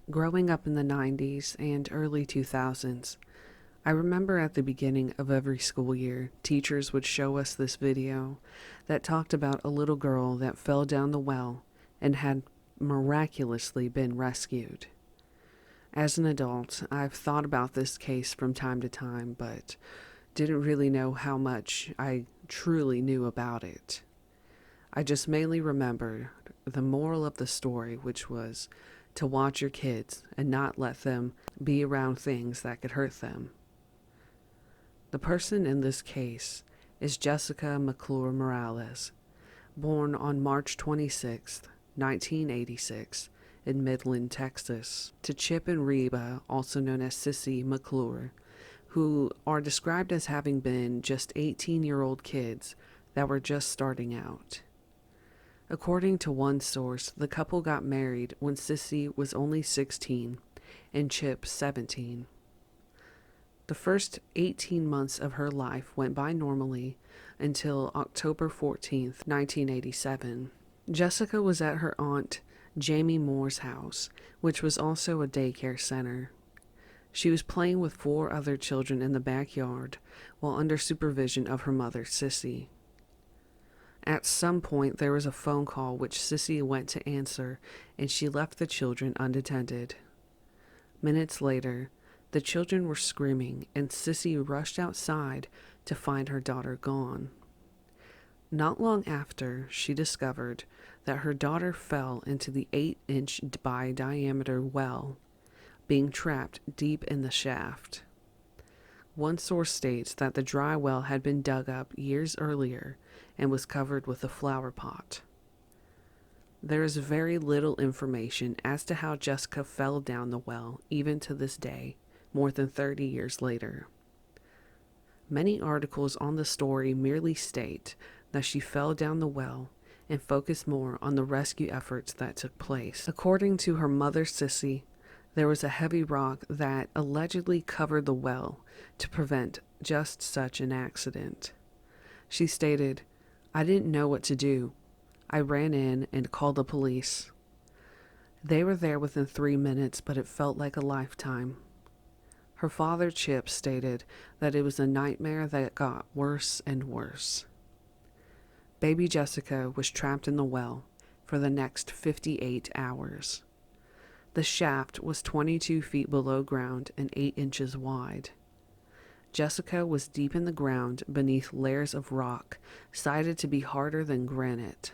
Growing up in the 90s and early 2000s, I remember at the beginning of every school year, teachers would show us this video that talked about a little girl that fell down the well and had miraculously been rescued. As an adult, I've thought about this case from time to time, but didn't really know how much I truly knew about it. I just mainly remember the moral of the story, which was to watch your kids and not let them be around things that could hurt them. The person in this case is Jessica McClure Morales, born on March 26, 1986, in Midland, Texas, to Chip and Reba, also known as Sissy McClure, who are described as having been just 18-year-old kids that were just starting out. According to one source, the couple got married when Sissy was only 16 and Chip 17. The first 18 months of her life went by normally until October 14th, 1987. Jessica was at her aunt Jamie Moore's house, which was also a daycare center. She was playing with 4 other children in the backyard while under supervision of her mother, Sissy. At some point, there was a phone call which Sissy went to answer, and she left the children unattended. Minutes later, the children were screaming, and Sissy rushed outside to find her daughter gone. Not long after, she discovered that her daughter fell into the 8-inch by diameter well, being trapped deep in the shaft. One source states that the dry well had been dug up years earlier and was covered with a flower pot. There is very little information as to how Jessica fell down the well, even to this day, more than 30 years later. Many articles on the story merely state that she fell down the well and focus more on the rescue efforts that took place. According to her mother, Sissy, there was a heavy rock that allegedly covered the well to prevent just such an accident. She stated, "I didn't know what to do. I ran in and called the police. They were there within 3 minutes, but it felt like a lifetime." Her father, Chip, stated that it was a nightmare that got worse and worse. Baby Jessica was trapped in the well for the next 58 hours. The shaft was 22 feet below ground and 8 inches wide. Jessica was deep in the ground beneath layers of rock, cited to be harder than granite.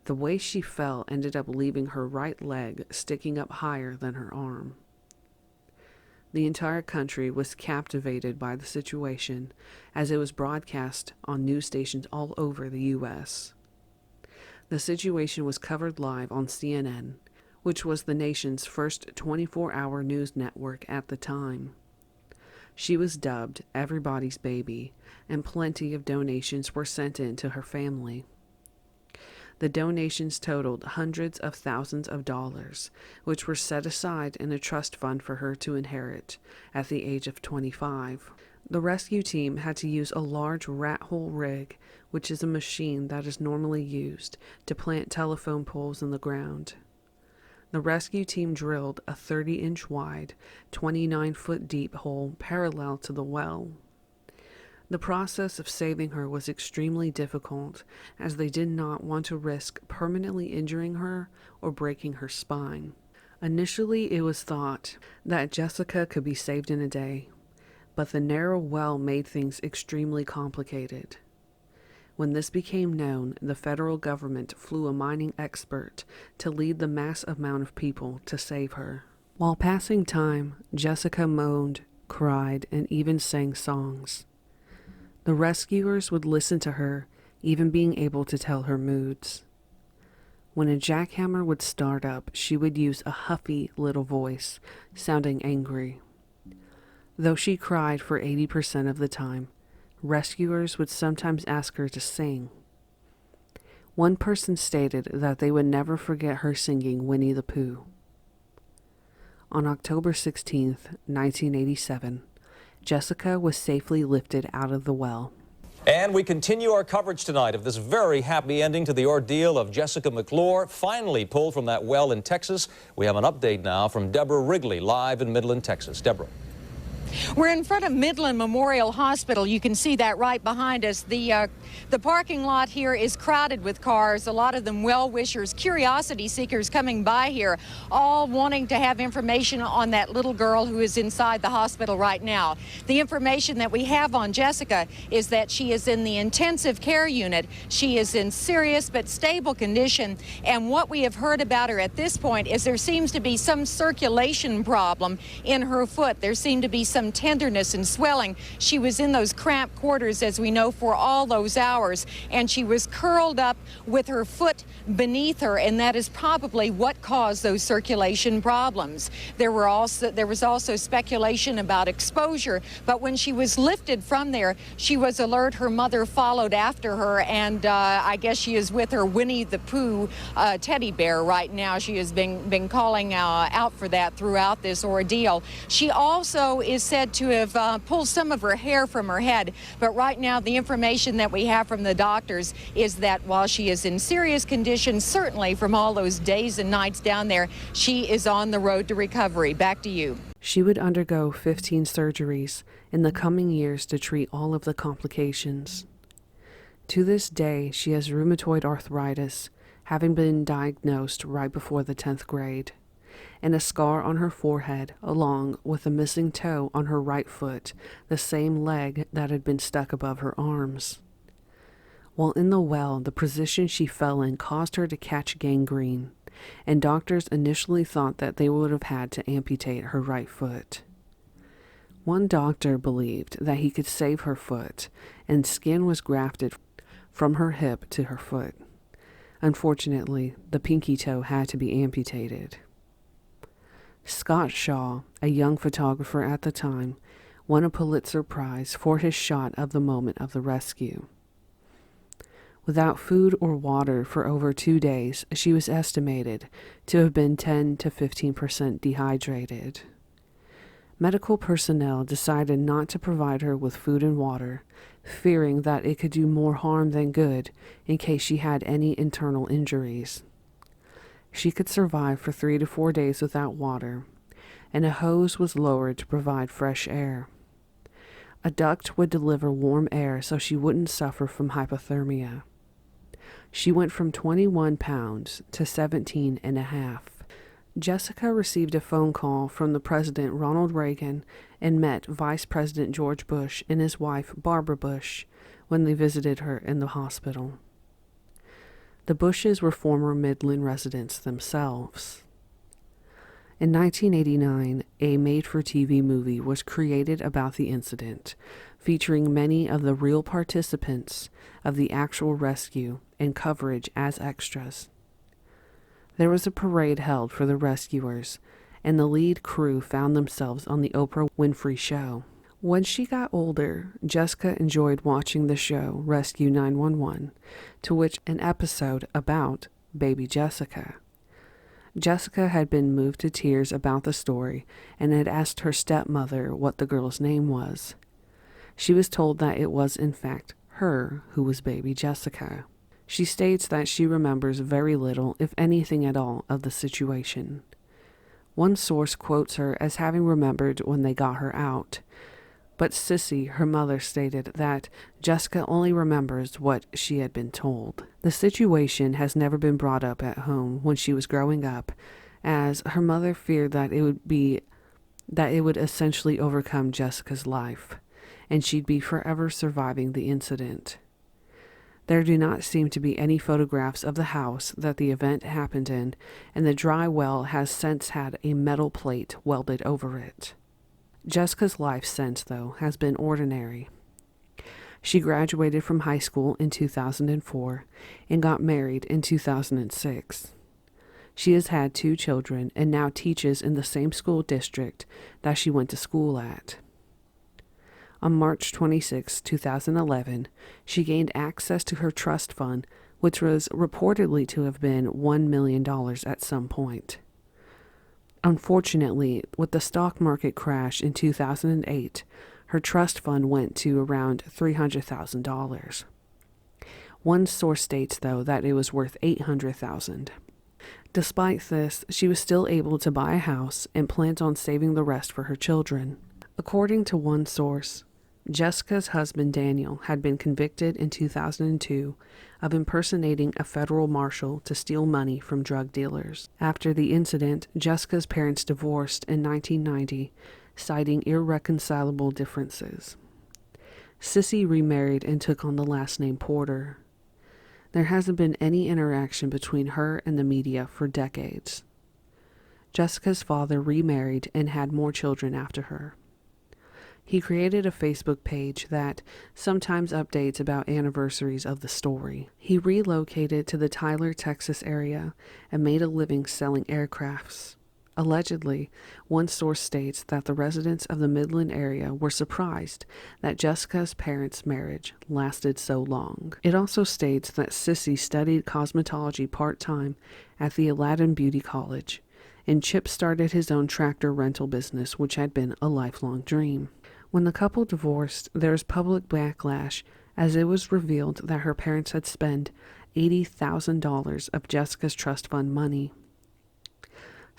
The way she fell ended up leaving her right leg sticking up higher than her arm. The entire country was captivated by the situation as it was broadcast on news stations all over the U.S. The situation was covered live on CNN, which was the nation's first 24-hour news network at the time. She was dubbed Everybody's Baby, and plenty of donations were sent in to her family. The donations totaled hundreds of thousands of dollars, which were set aside in a trust fund for her to inherit at the age of 25. The rescue team had to use a large rat hole rig, which is a machine that is normally used to plant telephone poles in the ground. The rescue team drilled a 30-inch wide, 29-foot deep hole parallel to the well. The process of saving her was extremely difficult, as they did not want to risk permanently injuring her or breaking her spine. Initially, it was thought that Jessica could be saved in a day, but the narrow well made things extremely complicated. When this became known, the federal government flew a mining expert to lead the mass amount of people to save her. While passing time, Jessica moaned, cried, and even sang songs. The rescuers would listen to her, even being able to tell her moods. When a jackhammer would start up, she would use a huffy little voice, sounding angry. Though she cried for 80% of the time, rescuers would sometimes ask her to sing. One person stated that they would never forget her singing Winnie the Pooh. On October 16th, 1987, Jessica was safely lifted out of the well. And we continue our coverage tonight of this very happy ending to the ordeal of Jessica McClure, finally pulled from that well in Texas. We have an update now from Deborah Wrigley, live in Midland, Texas. Deborah. We're in front of Midland Memorial Hospital. You can see that right behind us. The parking lot here is crowded with cars, a lot of them well-wishers, curiosity seekers coming by here, all wanting to have information on that little girl who is inside the hospital right now. The information that we have on Jessica is that she is in the intensive care unit. She is in serious but stable condition, and what we have heard about her at this point is there seems to be some circulation problem in her foot. There seemed to be some tenderness and swelling. She was in those cramped quarters, as we know, for all those hours, and she was curled up with her foot beneath her, and that is probably what caused those circulation problems. There was also speculation about exposure, but when she was lifted from there, she was alert. Her mother followed after her, and I guess she is with her Winnie the Pooh teddy bear right now. She has been calling out for that throughout this ordeal. She also is said to have pulled some of her hair from her head, but right now the information that we have from the doctors is that while she is in serious condition, certainly from all those days and nights down there, she is on the road to recovery. Back to you. She would undergo 15 surgeries in the coming years to treat all of the complications. To this day, she has rheumatoid arthritis, having been diagnosed right before the 10th grade, and a scar on her forehead, along with a missing toe on her right foot, the same leg that had been stuck above her arms. While in the well, the position she fell in caused her to catch gangrene, and doctors initially thought that they would have had to amputate her right foot. One doctor believed that he could save her foot, and skin was grafted from her hip to her foot. Unfortunately, the pinky toe had to be amputated. Scott Shaw, a young photographer at the time, won a Pulitzer Prize for his shot of the moment of the rescue. Without food or water for over 2 days, she was estimated to have been 10 to 15% dehydrated. Medical personnel decided not to provide her with food and water, fearing that it could do more harm than good in case she had any internal injuries. She could survive for 3 to 4 days without water, and a hose was lowered to provide fresh air. A duct would deliver warm air so she wouldn't suffer from hypothermia. She went from 21 pounds to 17 and a half. Jessica received a phone call from the President Ronald Reagan and met Vice President George Bush and his wife Barbara Bush when they visited her in the hospital. The Bushes were former Midland residents themselves. In 1989, a made-for-TV movie was created about the incident, featuring many of the real participants of the actual rescue and coverage as extras. There was a parade held for the rescuers, and the lead crew found themselves on the Oprah Winfrey Show. When she got older, Jessica enjoyed watching the show Rescue 911, to which an episode about baby Jessica. Jessica had been moved to tears about the story and had asked her stepmother what the girl's name was. She was told that it was, in fact, her who was baby Jessica. She states that she remembers very little, if anything at all, of the situation. One source quotes her as having remembered when they got her out, but Sissy, her mother, stated that Jessica only remembers what she had been told. The situation has never been brought up at home when she was growing up, as her mother feared that it would essentially overcome Jessica's life, and she'd be forever surviving the incident. There do not seem to be any photographs of the house that the event happened in, and the dry well has since had a metal plate welded over it. Jessica's life since, though, has been ordinary. She graduated from high school in 2004 and got married in 2006. She has had 2 children and now teaches in the same school district that she went to school at. On March 26, 2011, she gained access to her trust fund, which was reportedly to have been $1 million at some point. Unfortunately, with the stock market crash in 2008, Her trust fund went to around $300,000. One source states, though, that it was worth $800,000. Despite this, she was still able to buy a house and planned on saving the rest for her children. According to one source, Jessica's husband Daniel had been convicted in 2002 of impersonating a federal marshal to steal money from drug dealers. After the incident, Jessica's parents divorced in 1990, citing irreconcilable differences. Sissy remarried and took on the last name Porter. There hasn't been any interaction between her and the media for decades. Jessica's father remarried and had more children after her. He created a Facebook page that sometimes updates about anniversaries of the story. He relocated to the Tyler, Texas area and made a living selling aircrafts. Allegedly, one source states that the residents of the Midland area were surprised that Jessica's parents' marriage lasted so long. It also states that Sissy studied cosmetology part-time at the Aladdin Beauty College, and Chip started his own tractor rental business, which had been a lifelong dream. When the couple divorced, there was public backlash as it was revealed that her parents had spent $80,000 of Jessica's trust fund money.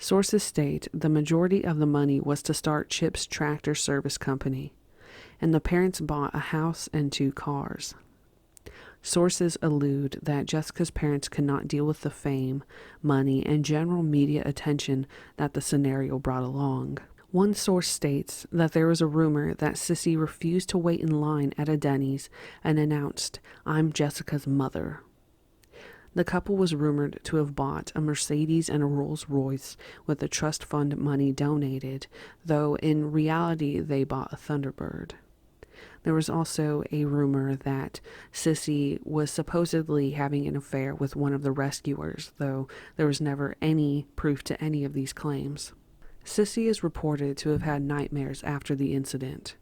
Sources state the majority of the money was to start Chip's tractor service company, and the parents bought a house and 2 cars. Sources allude that Jessica's parents could not deal with the fame, money, and general media attention that the scenario brought along. One source states that there was a rumor that Sissy refused to wait in line at a Denny's and announced, "I'm Jessica's mother." The couple was rumored to have bought a Mercedes and a Rolls-Royce with the trust fund money donated, though in reality they bought a Thunderbird. There was also a rumor that Sissy was supposedly having an affair with one of the rescuers, though there was never any proof to any of these claims. Sissy is reported to have had nightmares after the incident.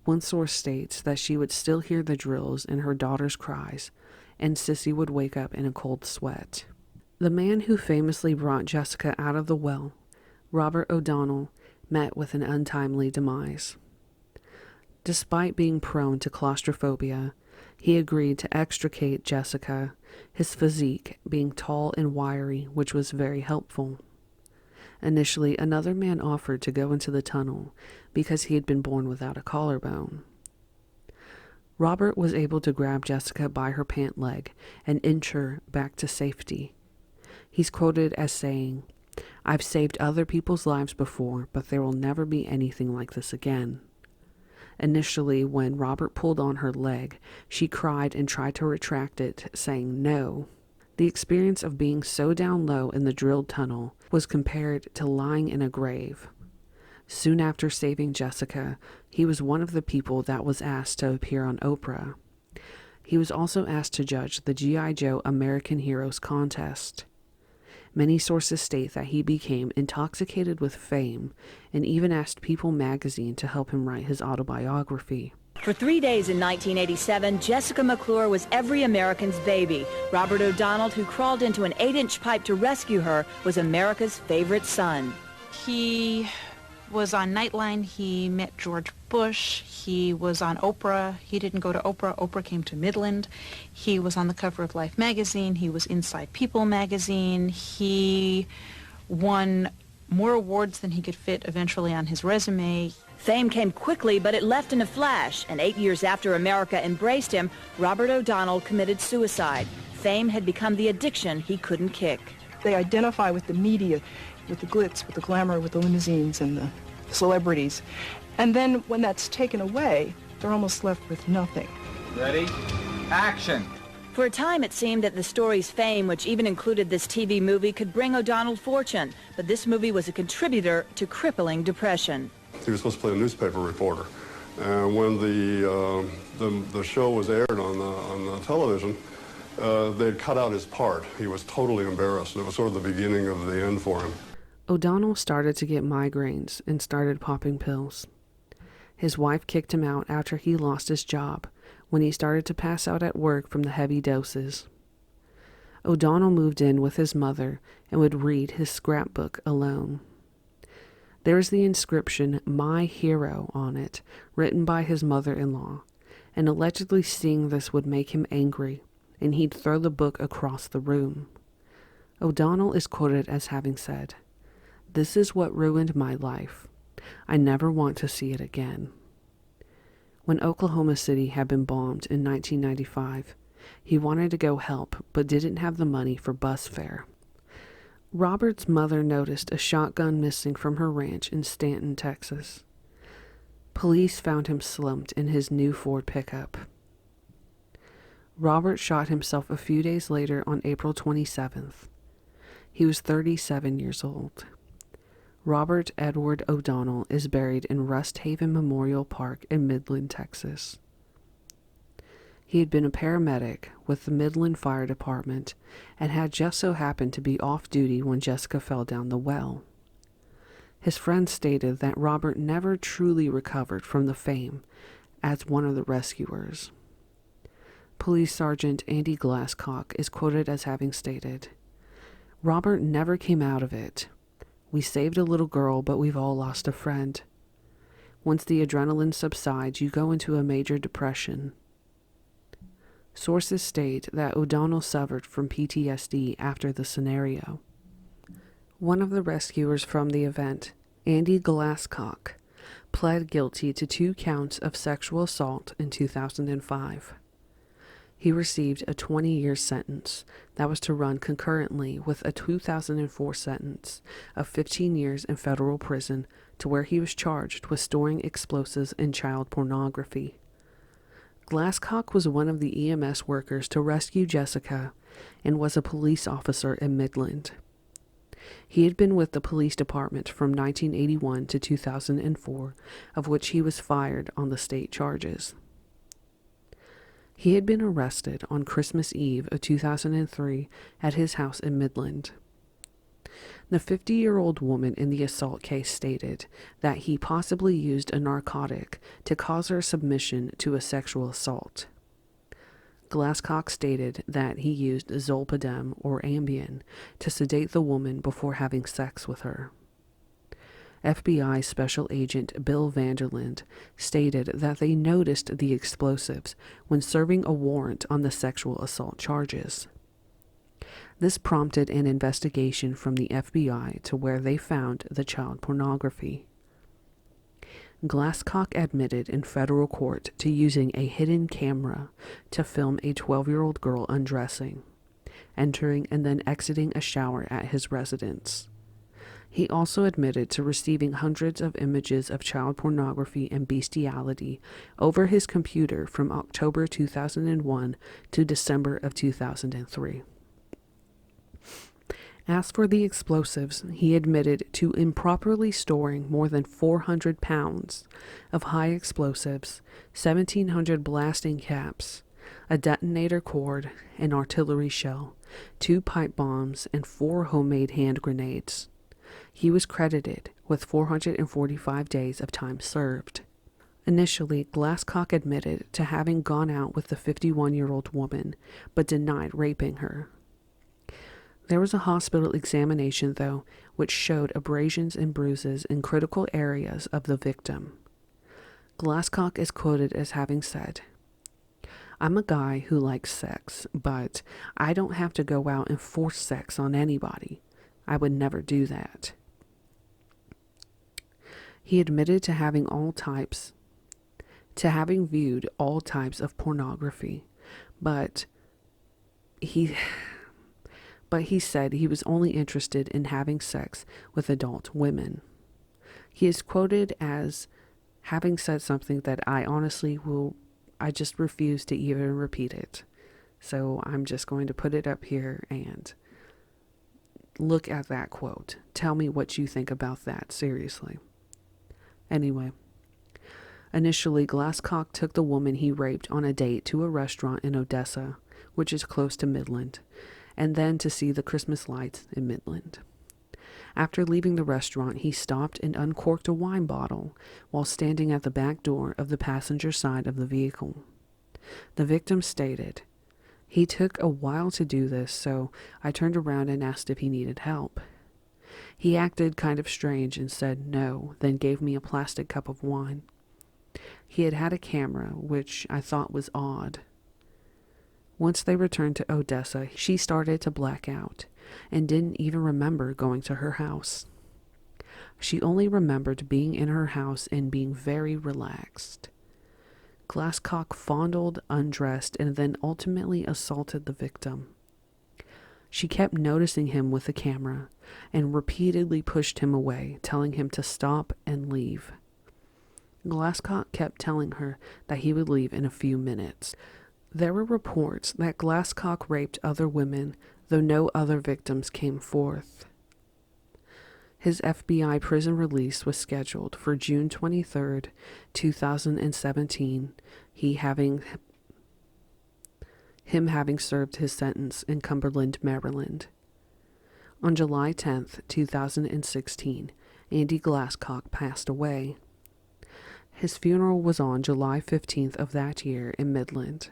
One source states that she would still hear the drills and her daughter's cries, and Sissy would wake up in a cold sweat. The man who famously brought Jessica out of the well, Robert O'Donnell, met with an untimely demise. Despite being prone to claustrophobia, he agreed to extricate Jessica, his physique being tall and wiry, which was very helpful. Initially, another man offered to go into the tunnel because he had been born without a collarbone. Robert was able to grab Jessica by her pant leg and inch her back to safety. He's quoted as saying, "I've saved other people's lives before, but there will never be anything like this again." Initially, when Robert pulled on her leg, she cried and tried to retract it, saying no. The experience of being so down low in the drilled tunnel was compared to lying in a grave. Soon after saving Jessica, he was one of the people that was asked to appear on Oprah. He was also asked to judge the G.I. Joe American Heroes contest. Many sources state that he became intoxicated with fame and even asked People magazine to help him write his autobiography. For 3 days in 1987, Jessica McClure was every American's baby. Robert O'Donnell, who crawled into an 8-inch pipe to rescue her, was America's favorite son. He was on Nightline. He met George Bush. He was on Oprah. He didn't go to Oprah. Oprah came to Midland. He was on the cover of Life magazine. He was inside People magazine. He won more awards than he could fit eventually on his resume. Fame came quickly, but it left in a flash. And 8 years after America embraced him, Robert O'Donnell committed suicide. Fame had become the addiction he couldn't kick. They identify with the media, with the glitz, with the glamour, with the limousines and the celebrities. And then when that's taken away, they're almost left with nothing. Ready? Action! For a time, it seemed that the story's fame, which even included this TV movie, could bring O'Donnell fortune. But this movie was a contributor to crippling depression. He was supposed to play a newspaper reporter. And when the show was aired on the television, they'd cut out his part. He was totally embarrassed. It was sort of the beginning of the end for him. O'Donnell started to get migraines and started popping pills. His wife kicked him out after he lost his job when he started to pass out at work from the heavy doses. O'Donnell moved in with his mother and would read his scrapbook alone. There is the inscription, "My Hero," on it, written by his mother-in-law, and allegedly seeing this would make him angry, and he'd throw the book across the room. O'Donnell is quoted as having said, "This is what ruined my life. I never want to see it again." When Oklahoma City had been bombed in 1995, he wanted to go help but didn't have the money for bus fare. Robert's mother noticed a shotgun missing from her ranch in Stanton, Texas. Police found him slumped in his new Ford pickup. Robert shot himself a few days later on April 27th. He was 37 years old. Robert Edward O'Donnell is buried in Rust Haven Memorial Park in Midland, Texas. He had been a paramedic with the Midland Fire Department and had just so happened to be off duty when Jessica fell down the well. His friends stated that Robert never truly recovered from the fame as one of the rescuers. Police Sergeant Andy Glasscock is quoted as having stated, "Robert never came out of it. We saved a little girl, but we've all lost a friend. Once the adrenaline subsides, you go into a major depression." Sources state that O'Donnell suffered from PTSD after the scenario. One of the rescuers from the event, Andy Glasscock, pled guilty to 2 counts of sexual assault in 2005. He received a 20-year sentence that was to run concurrently with a 2004 sentence of 15 years in federal prison to where he was charged with storing explosives and child pornography. Glasscock was one of the EMS workers to rescue Jessica and was a police officer in Midland. He had been with the police department from 1981 to 2004, of which he was fired on the state charges. He had been arrested on Christmas Eve of 2003 at his house in Midland. The 50-year-old woman in the assault case stated that he possibly used a narcotic to cause her submission to a sexual assault. Glasscock stated that he used Zolpidem or Ambien to sedate the woman before having sex with her. FBI Special Agent Bill Vanderland stated that they noticed the explosives when serving a warrant on the sexual assault charges. This prompted an investigation from the FBI to where they found the child pornography. Glasscock admitted in federal court to using a hidden camera to film a 12-year-old girl undressing, entering and then exiting a shower at his residence. He also admitted to receiving hundreds of images of child pornography and bestiality over his computer from October 2001 to December of 2003. As for the explosives, he admitted to improperly storing more than 400 pounds of high explosives, 1,700 blasting caps, a detonator cord, an artillery shell, 2 pipe bombs, and 4 homemade hand grenades. He was credited with 445 days of time served. Initially, Glasscock admitted to having gone out with the 51-year-old woman, but denied raping her. There was a hospital examination, though, which showed abrasions and bruises in critical areas of the victim. Glasscock is quoted as having said, "I'm a guy who likes sex, but I don't have to go out and force sex on anybody. I would never do that." He admitted to having viewed all types of pornography, but he said he was only interested in having sex with adult women. He is quoted as having said something that I just refuse to even repeat it. So I'm just going to put it up here and look at that quote. Tell me what you think about that, seriously. Anyway, initially Glasscock took the woman he raped on a date to a restaurant in Odessa, which is close to Midland, and then to see the Christmas lights in Midland. After leaving the restaurant, he stopped and uncorked a wine bottle while standing at the back door of the passenger side of the vehicle. The victim stated, "He took a while to do this, so I turned around and asked if he needed help. He acted kind of strange and said no, then gave me a plastic cup of wine. He had had a camera, which I thought was odd. Once they returned to Odessa, she started to black out and didn't even remember going to her house. She only remembered being in her house and being very relaxed. Glasscock fondled, undressed, and then ultimately assaulted the victim. She kept noticing him with the camera and repeatedly pushed him away, telling him to stop and leave. Glasscock kept telling her that he would leave in a few minutes. There were reports that Glasscock raped other women, though no other victims came forth. His FBI prison release was scheduled for June 23, 2017, him having served his sentence in Cumberland, Maryland. On July 10, 2016, Andy Glasscock passed away. His funeral was on July 15th of that year in Midland.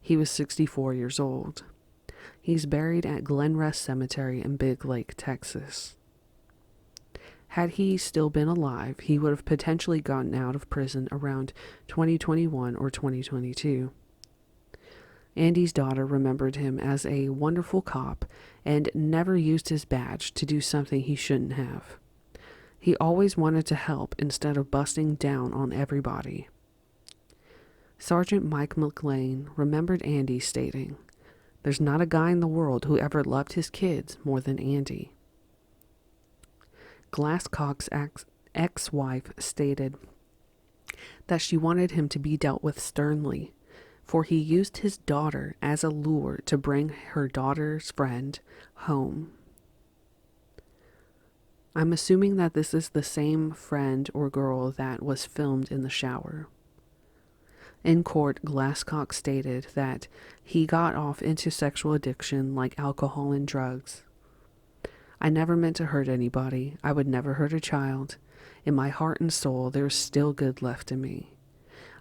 He was 64 years old. He's buried at Glen Rest Cemetery in Big Lake, Texas. Had he still been alive, he would have potentially gotten out of prison around 2021 or 2022. Andy's daughter remembered him as a wonderful cop and never used his badge to do something he shouldn't have. He always wanted to help instead of busting down on everybody. Sergeant Mike McLean remembered Andy stating, "There's not a guy in the world who ever loved his kids more than Andy." Glasscock's ex-wife stated that she wanted him to be dealt with sternly, for he used his daughter as a lure to bring her daughter's friend home. I'm assuming that this is the same friend or girl that was filmed in the shower. In court, Glasscock stated that he got off into sexual addiction like alcohol and drugs. "I never meant to hurt anybody. I would never hurt a child. In my heart and soul, there is still good left in me.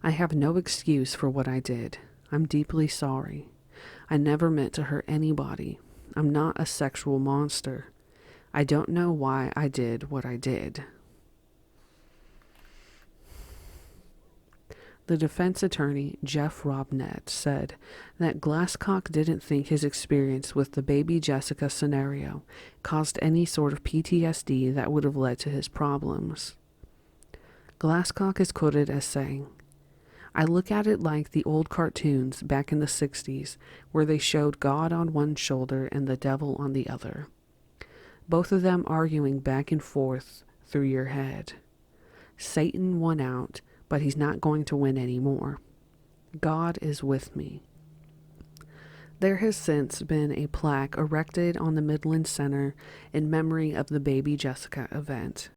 I have no excuse for what I did. I'm deeply sorry. I never meant to hurt anybody. I'm not a sexual monster. I don't know why I did what I did." The defense attorney, Jeff Robnett, said that Glasscock didn't think his experience with the baby Jessica scenario caused any sort of PTSD that would have led to his problems. Glasscock is quoted as saying, "I look at it like the old cartoons back in the 60s where they showed God on one shoulder and the devil on the other. Both of them arguing back and forth through your head. Satan won out, but he's not going to win anymore. God is with me." There has since been a plaque erected on the Midland Center in memory of the Baby Jessica event.